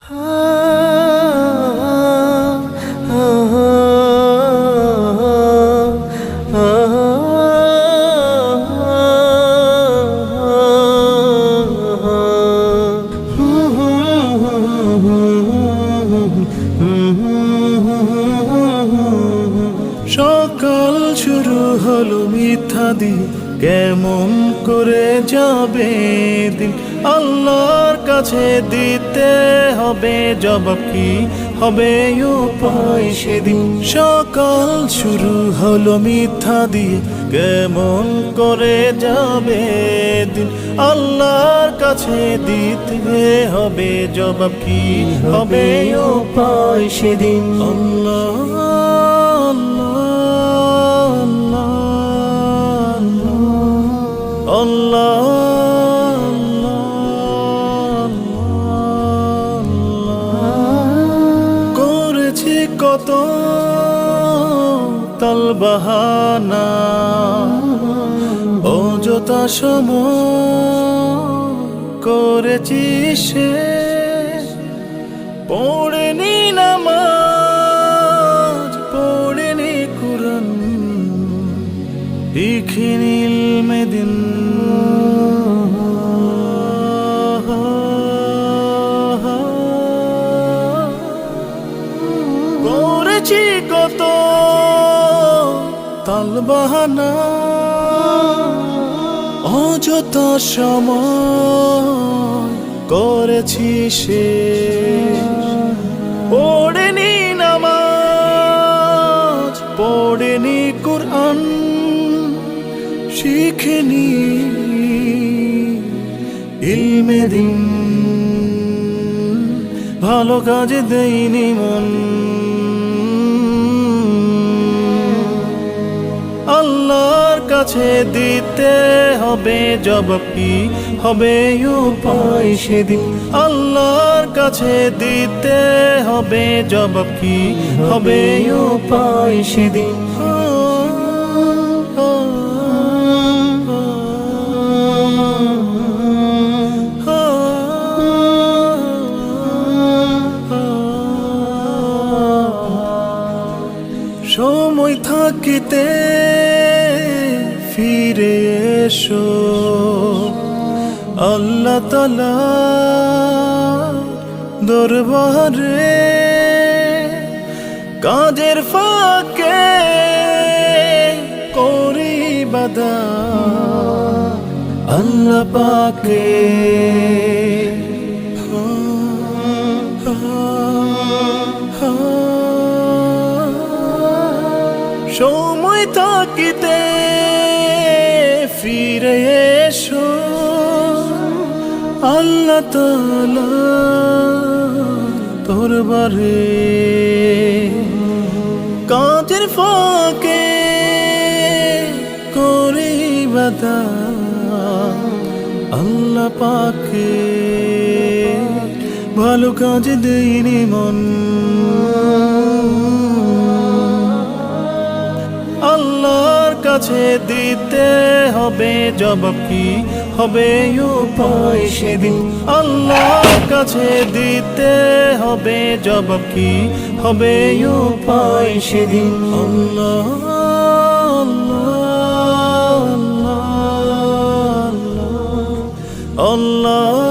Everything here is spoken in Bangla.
সকাল শুরু হলো মিথ্যা দিয়ে, কেমন করে যাবে দিন? আল্লাহর কাছে দিতে হবে জবাব, কি হবে উপায় সেদিন? সকাল শুরু হলো মিথ্যা দিয়ে, কেমন করে যাবে দিন? আল্লাহর কাছে দিতে হবে জবাব, কি হবে উপায় সেদিন? আল্লাহ করেছি কত তালবাহানা, অযথা সময় করেছি সে, পড়েনি নামাজ, পড়েনি কুরআন, লিখিনি ইলমে দিন। করেছি কত তালবাহানা, অযথা সময় করেছি সে, পড়েনি নামাজ, পড়েনি কুরআন, শিখেনি ইলমে দিন, ভালো কাজে দেয়নি মন। আল্লাহর কাছে দিতে হবে জবাব, কি হবে উপায় সেদিন? আল্লাহর কাছে দিতে হবে জবাব, কি হবে উপায় সেদিন? সময় থাকিতে ফিরে এসো, আল্লাহ তাআলা দরবারে, কাজের ফাঁকে করি ইবাদত আল্লাহ পাকে। সময় থাকিতে ফিরে এসো, আল্লাহ তাআলা দরবারে, কাজের ফাঁকে করি ইবাদত আল্লাহ পাকে, ভালো কাজে দেয়নি মন। আল্লাহর কাছে দিতে হবে জবাব, কি হবে উপায় সেদিন? আল্লাহর কাছে দিতে হবে জবাব, কি হবে উপায় সেদিন? আল্লাহ আল্লাহ আল্লাহ